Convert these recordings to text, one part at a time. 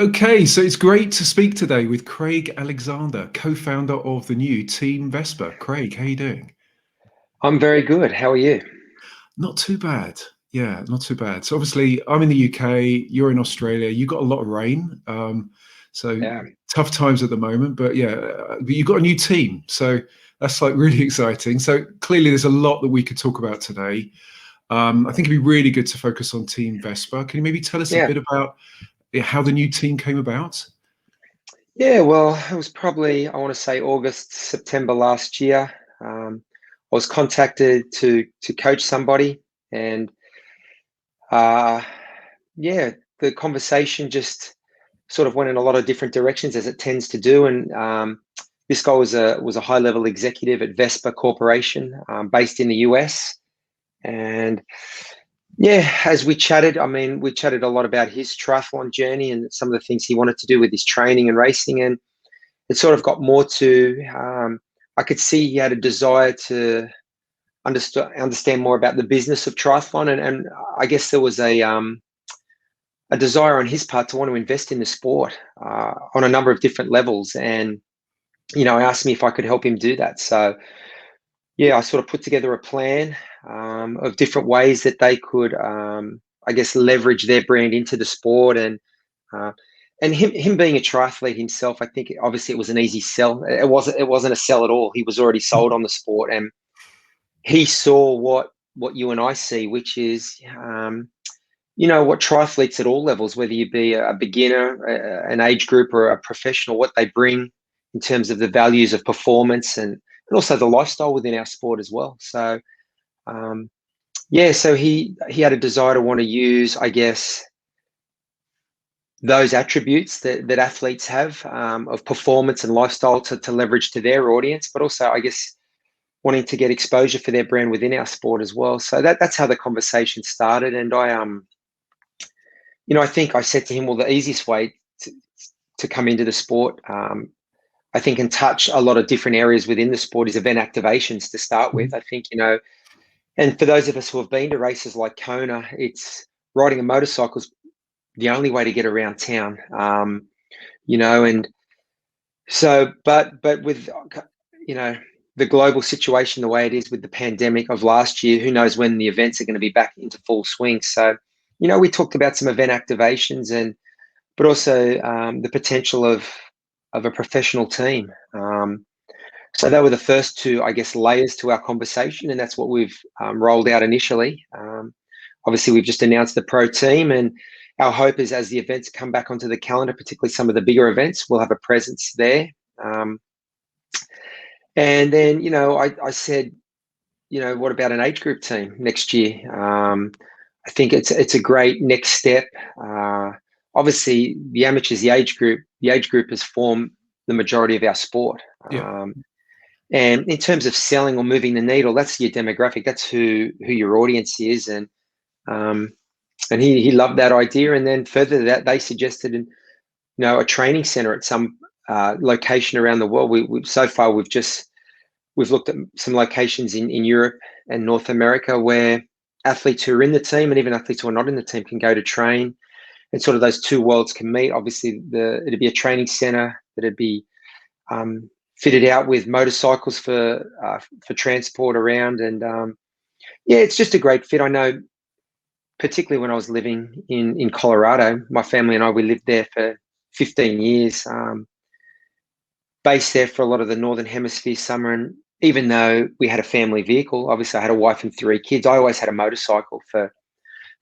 Okay, so it's great to speak today with Craig Alexander, co-founder of the new Team Vespa. Craig, how you doing? I'm very good. How are you? Not too bad. Yeah, not too bad. So obviously, I'm in the UK, you're in Australia. You got a lot of rain, so Yeah. tough times at the moment. But yeah, but you got a new team, so that's like really exciting. So clearly, there's a lot that we could talk about today. I think it'd be really good to focus on Team Vespa. Can you maybe tell us a Yeah. bit about how the new team came about? Yeah. Well, it was probably, I want to say August, September last year. I was contacted to coach somebody, and uh, yeah, the conversation just sort of went in a lot of different directions as it tends to do. And this guy was a high level executive at Vespa Corporation, based in the US. And yeah, as we chatted, I mean, we chatted a lot about his triathlon journey and some of the things he wanted to do with his training and racing. And it sort of got more to, I could see he had a desire to understand more about the business of triathlon. And I guess there was a desire on his part to want to invest in the sport on a number of different levels. And, he asked me if I could help him do that. So, yeah, I sort of put together a plan of different ways that they could, I guess, leverage their brand into the sport. Uh, and him being a triathlete himself, I think obviously it was an easy sell. It wasn't a sell at all. He was already sold on the sport, and he saw what you and I see, which is, what triathletes at all levels, whether you be a beginner, an age group, or a professional, what they bring in terms of the values of performance and also the lifestyle within our sport as well. So yeah, so he had a desire to want to use, I guess, those attributes that athletes have, of performance and lifestyle to leverage to their audience, but also, I guess, wanting to get exposure for their brand within our sport as well. So that's how the conversation started. And I think I said to him, well, the easiest way to come into the sport, I think, and touch a lot of different areas within the sport is event activations to start with. I think, and for those of us who have been to races like Kona, it's riding a motorcycle is the only way to get around town. And so, but with, the global situation the way it is with the pandemic of last year, who knows when the events are going to be back into full swing. So, we talked about some event activations but also the potential of a professional team. So they were the first two, I guess, layers to our conversation, and that's what we've rolled out initially. Obviously, we've just announced the pro team, and our hope is as the events come back onto the calendar, particularly some of the bigger events, we'll have a presence there. And then, I said, what about an age group team next year? I think it's a great next step. Obviously, the amateurs, the age group has formed the majority of our sport. Yeah. And in terms of selling or moving the needle, that's your demographic. That's who your audience is. And he loved that idea. And then further to that, they suggested, a training center at some location around the world. So far we've looked at some locations in Europe and North America where athletes who are in the team and even athletes who are not in the team can go to train, and sort of those two worlds can meet. Obviously, it'd be a training center that'd be fitted out with motorcycles for transport around, and yeah, it's just a great fit. I know, particularly when I was living in Colorado, my family and I, we lived there for 15 years, based there for a lot of the Northern Hemisphere summer. And even though we had a family vehicle, obviously I had a wife and 3 kids, I always had a motorcycle for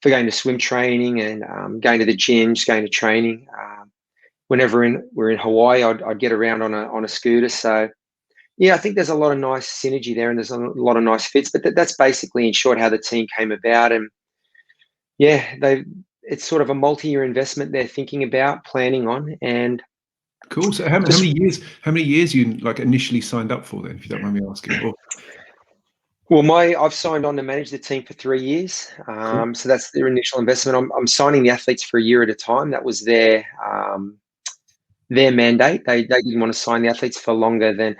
going to swim training and going to the gyms, going to training. Whenever we're in Hawaii, I'd get around on a scooter. So yeah, I think there's a lot of nice synergy there, and there's a lot of nice fits. But that's basically, in short, how the team came about. And yeah, it's sort of a multi-year investment they're thinking about, planning on, and Cool. So how just many years? How many years you like initially signed up for then, if you don't mind me asking? Or, well, I've signed on to manage the team for 3 years. cool. So that's their initial investment. I'm signing the athletes for a year at a time. That was their mandate. They didn't want to sign the athletes for longer than.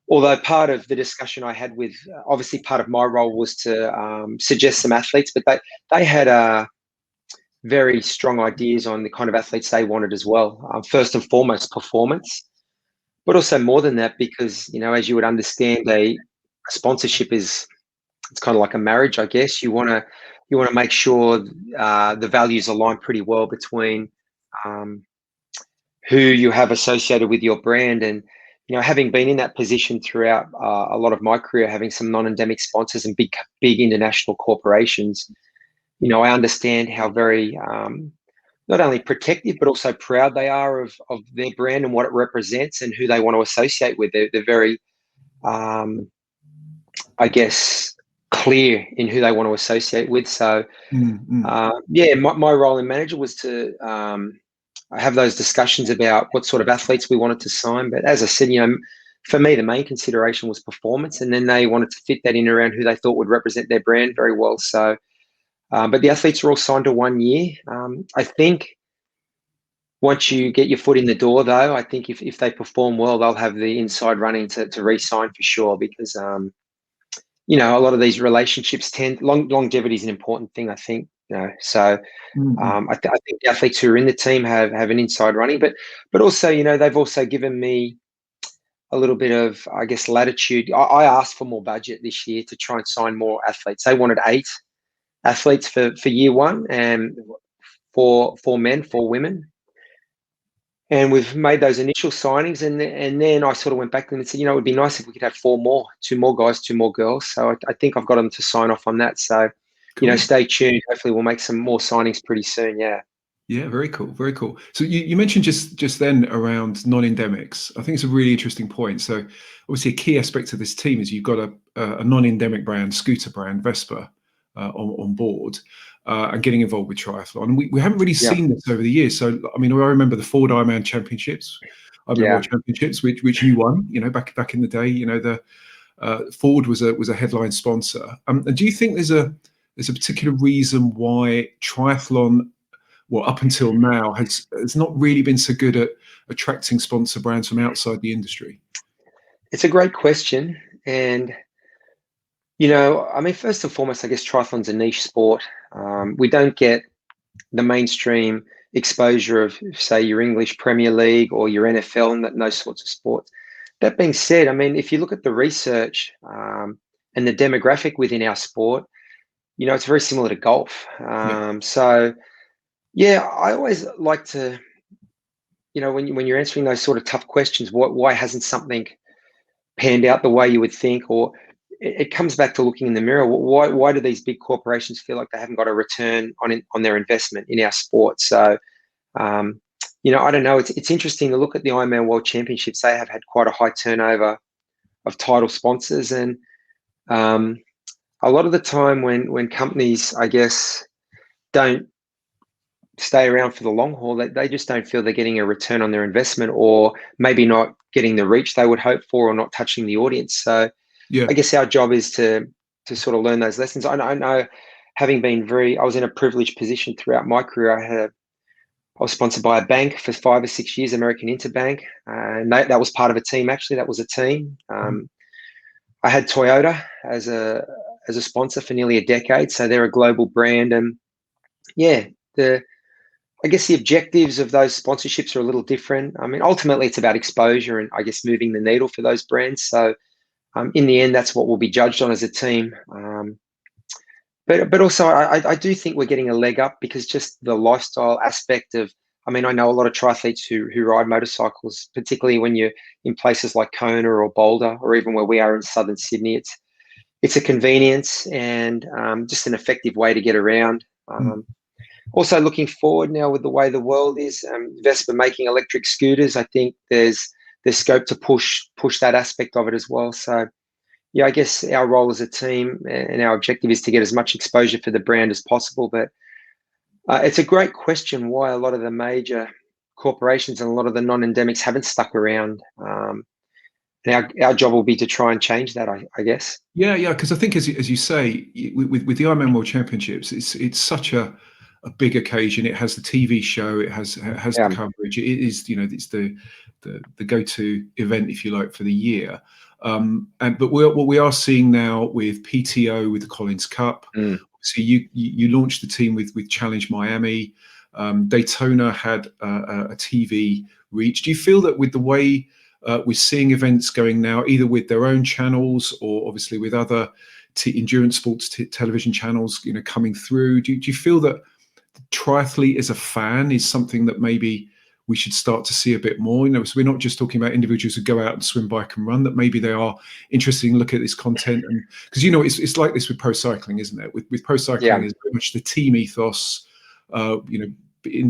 Although part of the discussion I had with, obviously part of my role was to suggest some athletes, but they had very strong ideas on the kind of athletes they wanted as well. First and foremost, performance, but also more than that, because, you know, as you would understand, a sponsorship is, it's kind of like a marriage, I guess. You want to make sure the values align pretty well between who you have associated with your brand. And, you know, having been in that position throughout a lot of my career, having some non-endemic sponsors and big international corporations, you know, I understand how very not only protective but also proud they are of their brand and what it represents and who they want to associate with. They're very, I guess, clear in who they want to associate with. So, yeah, my role in manager was to have those discussions about what sort of athletes we wanted to sign. But as I said, you know, for me, the main consideration was performance, and then they wanted to fit that in around who they thought would represent their brand very well. So, but the athletes are all signed to 1 year. I think once you get your foot in the door, though, I think if they perform well, they'll have the inside running to re-sign for sure, because you know, a lot of these relationships longevity is an important thing, I think. You know, so I think the athletes who are in the team have an inside running, but also, you know, they've also given me a little bit of, I guess, latitude. I asked for more budget this year to try and sign more athletes. They wanted 8 athletes for year one, and 4 men, 4 women. And we've made those initial signings, and then I sort of went back to them and said, you know, it would be nice if we could have 4 more, 2 more guys, 2 more girls. So I think I've got them to sign off on that. So, cool. You know, stay tuned. Hopefully we'll make some more signings pretty soon. Yeah. Yeah, very cool, very cool. So you mentioned just then around non-endemics. I think it's a really interesting point. So obviously a key aspect of this team is you've got a non-endemic brand, scooter brand, Vespa, on board. And getting involved with triathlon. And we haven't really seen this over the years. So, I mean, I remember the Ford Ironman Championships, World Championships, which you won, you know, back in the day. You know, the Ford was a headline sponsor. And do you think there's a particular reason why triathlon, well, up until now, has not really been so good at attracting sponsor brands from outside the industry? It's a great question. And, you know, I mean, first and foremost, I guess triathlon's a niche sport. We don't get the mainstream exposure of, say, your English Premier League or your NFL and those sorts of sports. That being said, I mean, if you look at the research and the demographic within our sport, you know, it's very similar to golf. So, yeah, I always like to, you know, when you're answering those sort of tough questions, why hasn't something panned out the way you would think? Or it comes back to looking in the mirror. Why do these big corporations feel like they haven't got a return on their investment in our sport? So, you know, I don't know. It's interesting to look at the Ironman World Championships. They have had quite a high turnover of title sponsors, and a lot of the time when companies, I guess, don't stay around for the long haul, they just don't feel they're getting a return on their investment, or maybe not getting the reach they would hope for, or not touching the audience. So, I guess our job is to sort of learn those lessons. I know, having been I was in a privileged position throughout my career. I was sponsored by a bank for 5 or 6 years, American Interbank, and that was part of a team. Actually, that was a team. I had Toyota as a sponsor for nearly a decade, so they're a global brand. And yeah, I guess the objectives of those sponsorships are a little different. I mean, ultimately, it's about exposure and, I guess, moving the needle for those brands. So, in the end, that's what we'll be judged on as a team. But also, I do think we're getting a leg up, because just the lifestyle aspect of, I mean, I know a lot of triathletes who ride motorcycles, particularly when you're in places like Kona or Boulder, or even where we are in southern Sydney. It's a convenience and just an effective way to get around. Also, looking forward now with the way the world is, Vespa making electric scooters, I think there's scope to push that aspect of it as well. So, yeah, I guess our role as a team and our objective is to get as much exposure for the brand as possible. But it's a great question why a lot of the major corporations and a lot of the non-endemics haven't stuck around. And our job will be to try and change that, I guess. Yeah, because I think, as you say, with the Ironman World Championships, it's such a big occasion. It has the TV show, it has the coverage. It is, you know, it's the go-to event, if you like, for the year. But what we are seeing now with PTO, with the Collins Cup, So you launched the team with Challenge Miami. Daytona had a TV reach. Do you feel that with the way we're seeing events going now, either with their own channels or obviously with other endurance sports television channels, coming through, do you feel that triathlete as a fan is something that maybe we should start to see a bit more? So we're not just talking about individuals who go out and swim, bike and run, that maybe they are interested in looking at this content. And because it's like this with pro cycling, isn't it? With pro cycling, is very much the team ethos,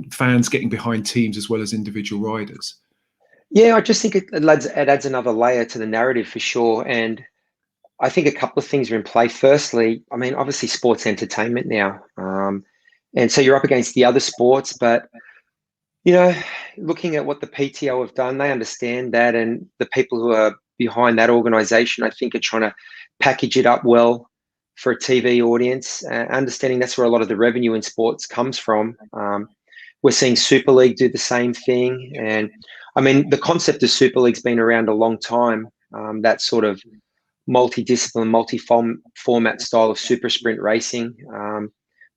fans getting behind teams as well as individual riders. Yeah, I just think it adds another layer to the narrative for sure. And I think a couple of things are in play. Firstly, I mean, obviously sports entertainment now. And so you're up against the other sports, but, looking at what the PTO have done, they understand that. And the people who are behind that organization, I think, are trying to package it up well for a TV audience, understanding that's where a lot of the revenue in sports comes from. We're seeing Super League do the same thing. And I mean, the concept of Super League's been around a long time, that sort of multi-discipline, multi-format style of super sprint racing.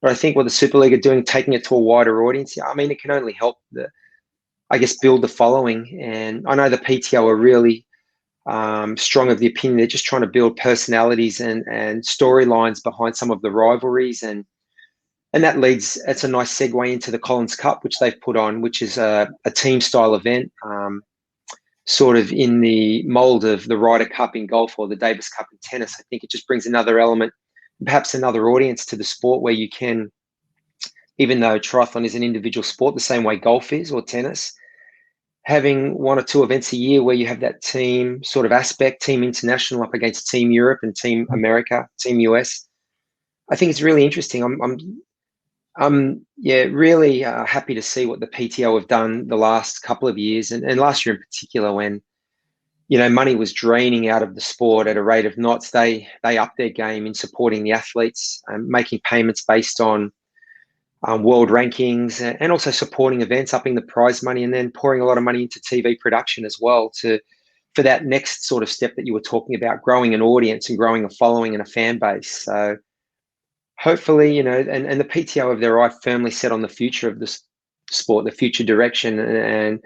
But I think what the Super League are doing, taking it to a wider audience, I mean, it can only help build the following. And I know the PTO are really strong of the opinion they're just trying to build personalities and storylines behind some of the rivalries. And it's a nice segue into the Collins Cup, which they've put on, which is a team style event, sort of in the mold of the Ryder Cup in golf or the Davis Cup in tennis. I think it just brings another element, perhaps another audience to the sport, where you can, even though triathlon is an individual sport the same way golf is or tennis, having one or two events a year where you have that team sort of aspect, Team International up against Team Europe and Team America, Team US. I think it's really interesting. I'm really happy to see what the PTO have done the last couple of years, and last year in particular, when money was draining out of the sport at a rate of knots. They upped their game in supporting the athletes and making payments based on world rankings, and also supporting events, upping the prize money, and then pouring a lot of money into TV production as well for that next sort of step that you were talking about, growing an audience and growing a following and a fan base. So hopefully, and the PTO have their eye firmly set on the future of this sport, the future direction. And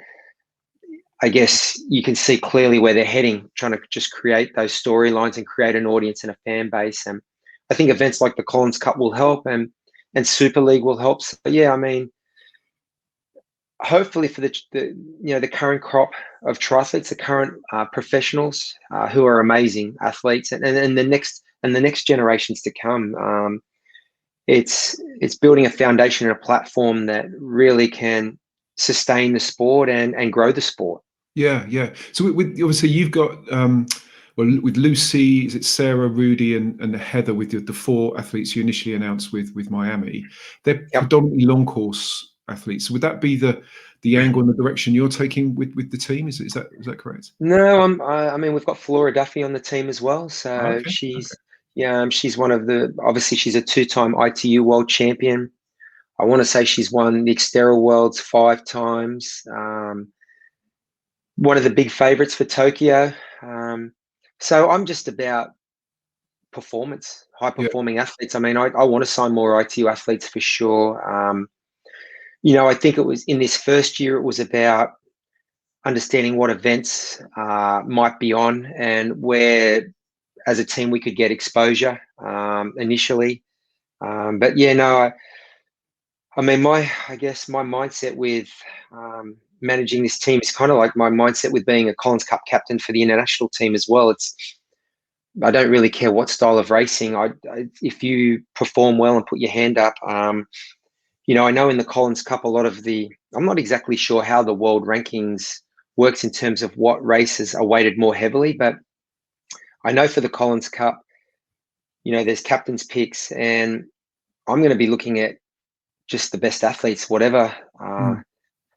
I guess you can see clearly where they're heading, trying to just create those storylines and create an audience and a fan base. And I think events like the Collins Cup will help, and Super League will help. So yeah, I mean, hopefully for the current crop of triathletes, the current professionals who are amazing athletes, and the next generations to come, it's building a foundation and a platform that really can sustain the sport and grow the sport. Yeah. So with obviously you've got with Lucy, is it Sarah, Rudy, and Heather, with the four athletes you initially announced with Miami? They're predominantly long course athletes. So would that be the angle and the direction you're taking with the team? Is that correct? No, I mean, we've got Flora Duffy on the team as well. So she's one of obviously she's a two-time ITU world champion. I want to say she's won the Xterra Worlds 5 times. One of the big favorites for Tokyo. So I'm just about performance, high-performing athletes. I mean, I want to sign more ITU athletes for sure. I think it was in this first year, it was about understanding what events might be on and where, as a team, we could get exposure initially. But yeah, no, I mean, I guess my mindset with managing this team is kind of like my mindset with being a Collins Cup captain for the international team as well. I don't really care what style of racing. If you perform well and put your hand up, I know in the Collins Cup, I'm not exactly sure how the world rankings works in terms of what races are weighted more heavily, but I know for the Collins Cup, there's captain's picks, and I'm going to be looking at just the best athletes, whatever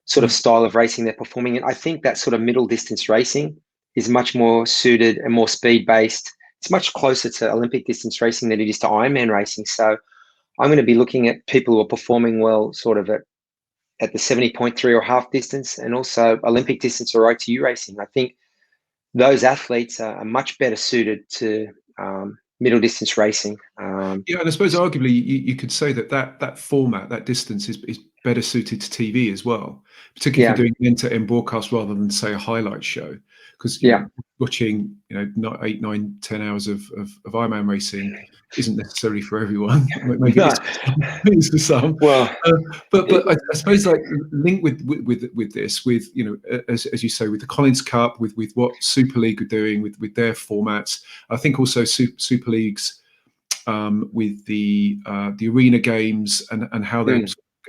sort of style of racing they're performing in. I think that sort of middle distance racing is much more suited and more speed based. It's much closer to Olympic distance racing than it is to Ironman racing. So I'm going to be looking at people who are performing well sort of at the 70.3 or half distance, and also Olympic distance or ITU racing. I think those athletes are much better suited to middle distance racing. Yeah, and I suppose arguably you could say that format, that distance is better suited to TV as well, particularly if you're doing an end-to-end broadcast rather than say a highlight show. Because watching 8, 9, 10 hours of Ironman racing isn't necessarily for everyone. Maybe it's for some. Well, but I suppose like linked with this, with as you say, with the Collins Cup, with what Super League are doing with their formats. I think also Super Leagues with the arena games and how they're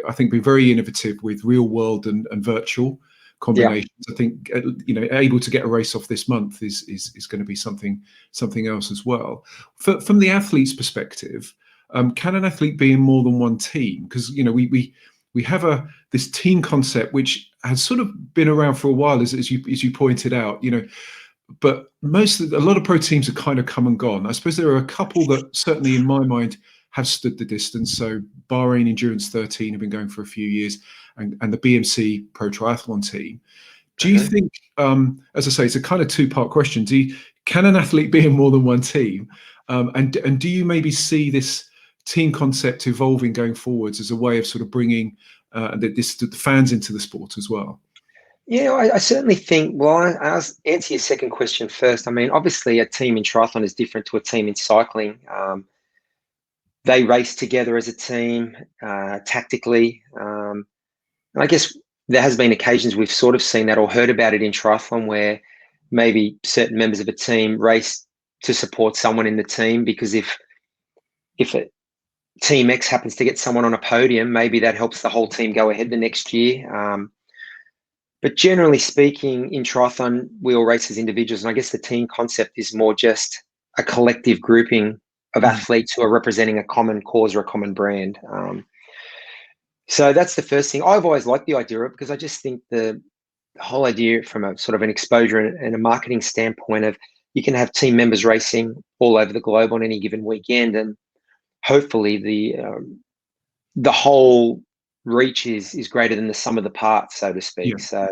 I think been very innovative with real world and virtual combinations. I think able to get a race off this month is going to be something else as well. From the athlete's perspective, can an athlete be in more than one team? Because we have this team concept which has sort of been around for a while, as you pointed out. But a lot of pro teams have kind of come and gone. I suppose there are a couple that certainly in my mind have stood the distance. So Bahrain Endurance 13 have been going for a few years, and the BMC Pro Triathlon team. Do you think, as I say, it's a kind of two-part question. Can an athlete be in more than one team? And do you maybe see this team concept evolving going forwards as a way of sort of bringing the fans into the sport as well? Yeah, I certainly think, well, I'll answer your second question first. I mean, obviously a team in triathlon is different to a team in cycling. They race together as a team tactically. And I guess there has been occasions we've sort of seen that or heard about it in triathlon where maybe certain members of a team race to support someone in the team, because if Team X happens to get someone on a podium, maybe that helps the whole team go ahead the next year. But generally speaking, in triathlon, we all race as individuals. And I guess the team concept is more just a collective grouping of athletes who are representing a common cause or a common brand. So that's the first thing. I've always liked the idea of it, because I just think the whole idea from a sort of an exposure and a marketing standpoint of you can have team members racing all over the globe on any given weekend, and hopefully the whole reach is greater than the sum of the parts, so to speak. So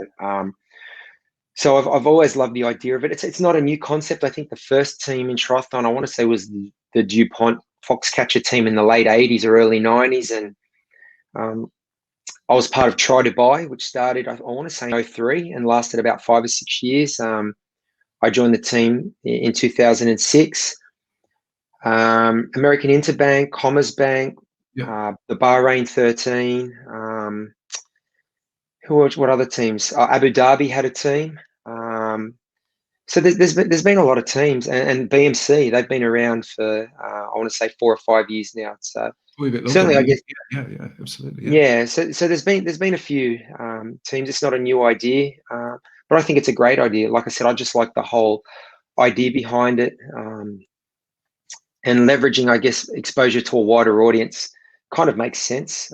I've always loved the idea of it. It's not a new concept. I think the first team in triathlon, I want to say, was the DuPont Foxcatcher team in the late 80s or early 90s. And I was part of Try Dubai, which started, I want to say, in 2003 and lasted about 5 or 6 years. I joined the team in 2006. American Interbank, Commerzbank, the Bahrain 13. What other teams? Abu Dhabi had a team. So there's been a lot of teams, and BMC, they've been around for I want to say 4 or 5 years now. So certainly, I guess. Yeah, absolutely. Yeah. So there's been a few teams. It's not a new idea, but I think it's a great idea. Like I said, I just like the whole idea behind it, and leveraging, I guess, exposure to a wider audience kind of makes sense.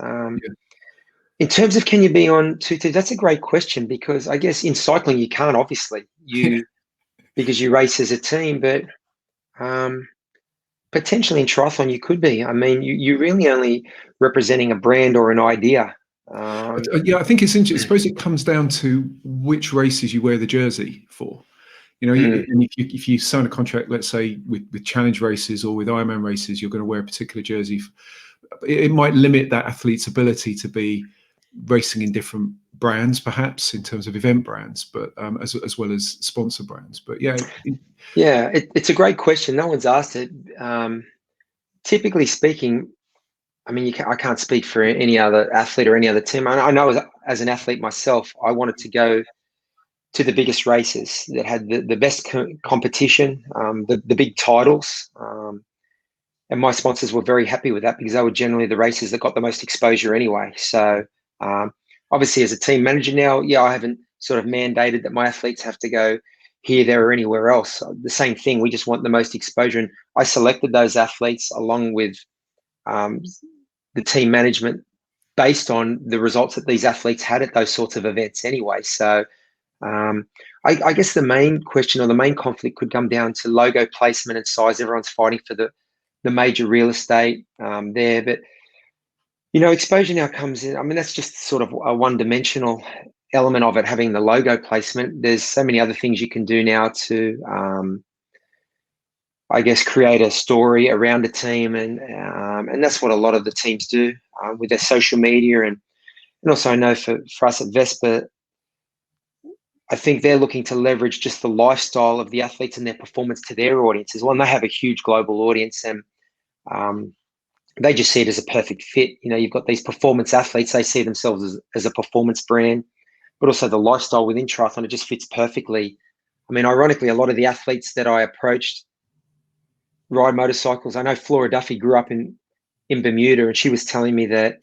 In terms of can you be on two teams, that's a great question, because I guess in cycling you can't, obviously, because you race as a team, but potentially in triathlon you could be. I mean, you're really only representing a brand or an idea. I think it's interesting. I suppose it comes down to which races you wear the jersey for. And if you sign a contract, let's say with challenge races or with Ironman races, you're going to wear a particular jersey. It might limit that athlete's ability to be racing in different brands, perhaps in terms of event brands, but as well as sponsor brands. But it's a great question. No one's asked it. Typically speaking, I mean, I can't speak for any other athlete or any other team. I know as an athlete myself, I wanted to go to the biggest races that had the best competition, the big titles. And my sponsors were very happy with that, because they were generally the races that got the most exposure anyway. So obviously as a team manager now, I haven't sort of mandated that my athletes have to go here, there, or anywhere else. The same thing, we just want the most exposure. And I selected those athletes along with the team management based on the results that these athletes had at those sorts of events anyway. So I guess the main question or the main conflict could come down to logo placement and size. Everyone's fighting for the major real estate there, but exposure now comes in. I mean, that's just sort of a one-dimensional element of it, having the logo placement. There's so many other things you can do now to I guess, create a story around a team, and that's what a lot of the teams do with their social media, and also I know for us at Vespa, I think they're looking to leverage just the lifestyle of the athletes and their performance to their audience as well. And they have a huge global audience, and they just see it as a perfect fit. You know, you've got these performance athletes; they see themselves as a performance brand, but also the lifestyle within triathlon, it just fits perfectly. I mean, ironically, a lot of the athletes that I approached ride motorcycles. I know Flora Duffy grew up in Bermuda, and she was telling me that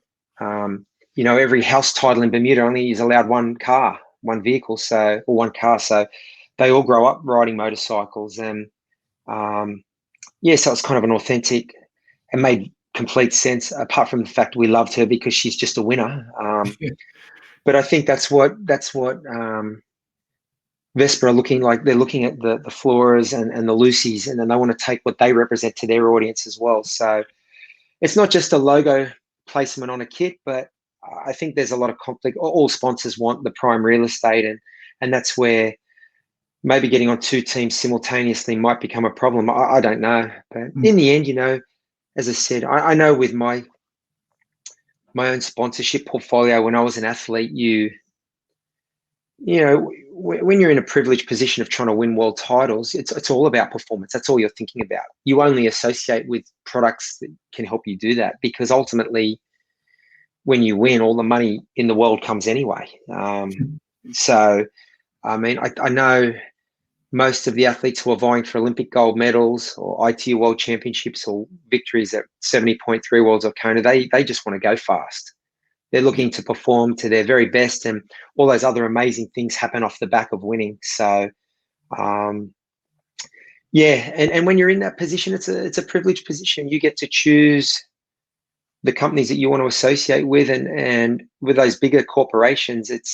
you know, every house title in Bermuda only is allowed one vehicle, or one car. So they all grow up riding motorcycles, and yeah, so it's kind of an authentic and made complete sense. Apart from the fact we loved her because she's just a winner, but I think that's what Vespa are looking like. They're looking at the Floras and the Lucys, and then they want to take what they represent to their audience as well. So it's not just a logo placement on a kit, but I think there's a lot of conflict. All sponsors want the prime real estate, and that's where maybe getting on two teams simultaneously might become a problem. I don't know, but in the end, you know, as I said, I know with my own sponsorship portfolio when I was an athlete, you know, when you're in a privileged position of trying to win world titles, it's all about performance. That's all you're thinking about. You only associate with products that can help you do that, because ultimately, when you win, all the money in the world comes anyway. So, I mean, I know most of the athletes who are vying for Olympic gold medals or ITU World Championships or victories at 70.3 Worlds or Kona, they just want to go fast. They're looking to perform to their very best, and all those other amazing things happen off the back of winning. So, yeah, and when you're in that position, it's a privileged position. You get to choose the companies that you want to associate with, and with those bigger corporations, it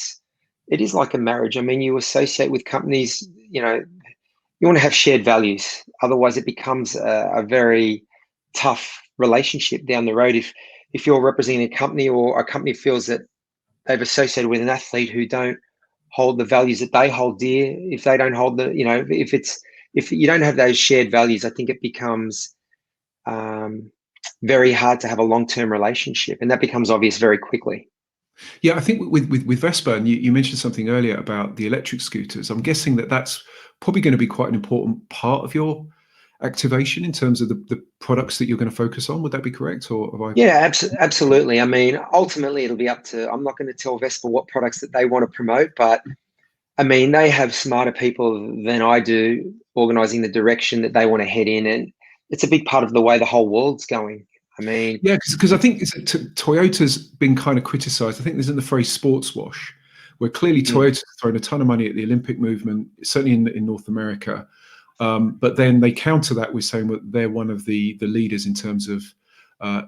is like a marriage. I mean, you associate with companies, you know, you want to have shared values. Otherwise, it becomes a very tough relationship down the road. If you're representing a company, or a company feels that they've associated with an athlete who don't hold the values that they hold dear, if they don't hold the, you know, if you don't have those shared values, I think it becomes very hard to have a long-term relationship, and that becomes obvious very quickly. Yeah, I think with Vespa, and you mentioned something earlier about the electric scooters. I'm guessing that's probably going to be quite an important part of your activation in terms of the products that you're going to focus on. Would that be correct? Or have I... Yeah, absolutely. I mean, ultimately, it'll be up to, I'm not going to tell Vespa what products that they want to promote, but I mean, they have smarter people than I do organizing the direction that they want to head in. And it's a big part of the way the whole world's going. I mean, yeah, because I think Toyota's been kind of criticized. I think there's in the phrase sports wash, where clearly Toyota's thrown a ton of money at the Olympic movement, certainly in North America. But then they counter that with saying that they're one of the leaders in terms of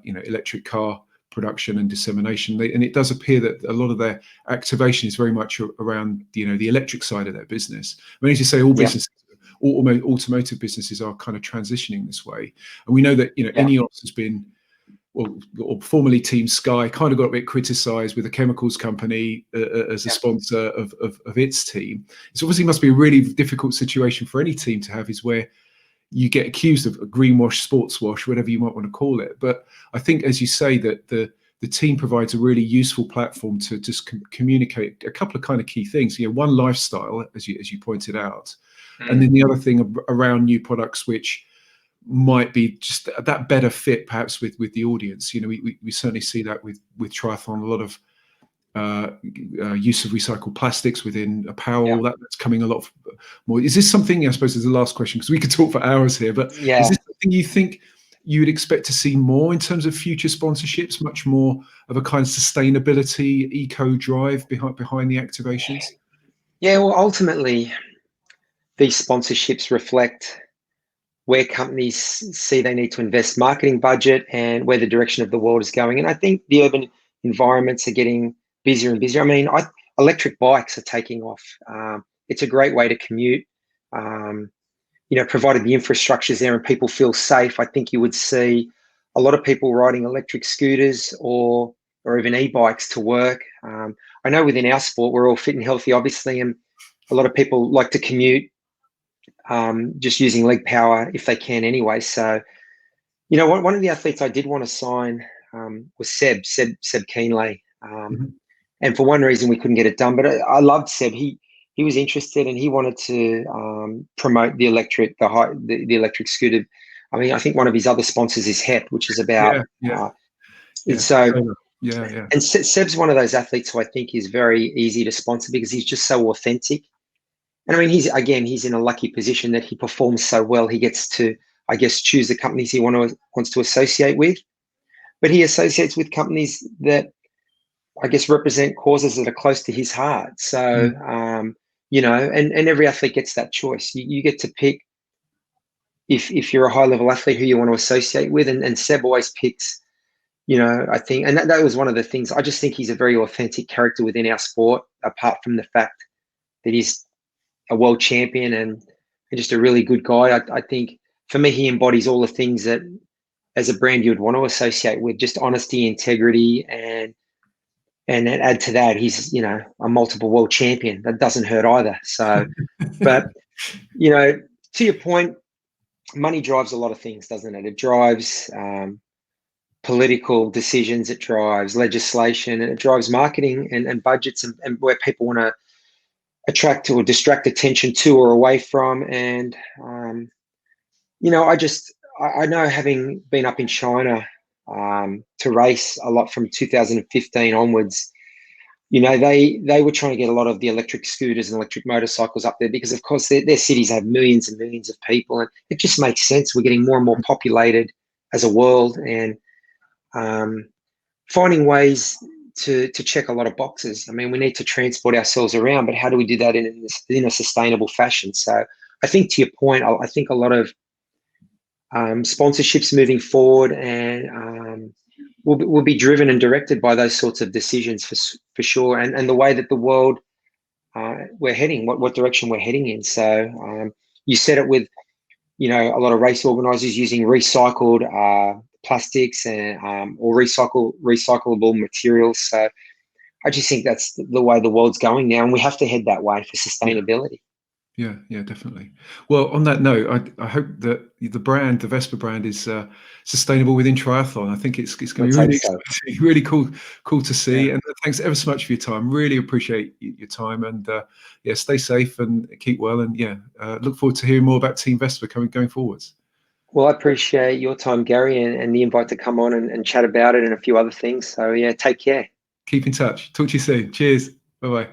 you know, electric car production and dissemination. And it does appear that a lot of their activation is very much around, you know, the electric side of their business. I mean, as you say, all businesses, automotive businesses are kind of transitioning this way. And we know that, you know, Ineos has been, well, or formerly Team Sky, kind of got a bit criticised with a chemicals company as a sponsor of its team. So obviously, it must be a really difficult situation for any team to have, is where you get accused of greenwash, sports wash, whatever you might want to call it. But I think, as you say, that the team provides a really useful platform to just communicate a couple of kind of key things. You know, one, lifestyle, as you pointed out, and then the other thing around new products, which might be just that better fit perhaps with the audience. You know, we certainly see that with triathlon, a lot of use of recycled plastics within apparel. That's coming a lot more. Is this something, I suppose is the last question, because we could talk for hours here, but is this something you think you would expect to see more in terms of future sponsorships, much more of a kind of sustainability, eco drive behind the activations? Yeah, well, ultimately, these sponsorships reflect where companies see they need to invest marketing budget and where the direction of the world is going. And I think the urban environments are getting busier and busier. I mean, electric bikes are taking off. It's a great way to commute. You know, provided the infrastructure is there and people feel safe, I think you would see a lot of people riding electric scooters or even e-bikes to work. I know within our sport, we're all fit and healthy, obviously, and a lot of people like to commute just using leg power if they can anyway. So, you know, one of the athletes I did want to sign was Seb Keenley. Mhm. And for one reason, we couldn't get it done. But I loved Seb. He was interested, and he wanted to promote the electric scooter. I mean, I think one of his other sponsors is HEP, which is about. Yeah, yeah, It's yeah. so. Yeah, yeah. And Seb's one of those athletes who I think is very easy to sponsor because he's just so authentic. And I mean, he's in a lucky position that he performs so well. He gets to, I guess, choose the companies he wants to associate with. But he associates with companies that, I guess, represent causes that are close to his heart. So, you know, and every athlete gets that choice. You get to pick if you're a high level athlete who you want to associate with. And Seb always picks, you know, I think, and that was one of the things. I just think he's a very authentic character within our sport, apart from the fact that he's a world champion and just a really good guy. I think for me, he embodies all the things that as a brand you would want to associate with, just honesty, integrity, and then add to that, he's, you know, a multiple world champion. That doesn't hurt either. So, but, you know, to your point, money drives a lot of things, doesn't it? It drives political decisions, it drives legislation, and it drives marketing and budgets and where people want to attract or distract attention to or away from. And, you know, I know, having been up in China to race a lot from 2015 onwards, you know, they were trying to get a lot of the electric scooters and electric motorcycles up there because, of course, their cities have millions and millions of people. And it just makes sense. We're getting more and more populated as a world, and finding ways to check a lot of boxes. I mean, we need to transport ourselves around, but how do we do that in a sustainable fashion? So I think, to your point, I think a lot of sponsorships moving forward and will be driven and directed by those sorts of decisions for sure, and the way that the world we're heading, what direction we're heading in. So you said it with, you know, a lot of race organizers using recycled plastics and or recyclable materials. So I just think that's the way the world's going now, and we have to head that way for sustainability. Yeah, yeah, definitely. Well, on that note, I hope that the Vespa brand is sustainable within triathlon. I think it's going to Let's be hope really so. exciting, really cool to see. Yeah. And thanks ever so much for your time. Really appreciate your time, and yeah, stay safe and keep well. And yeah, look forward to hearing more about Team Vespa going forwards. Well, I appreciate your time, Gary, and the invite to come on and chat about it and a few other things. So yeah, take care. Keep in touch. Talk to you soon. Cheers. Bye bye.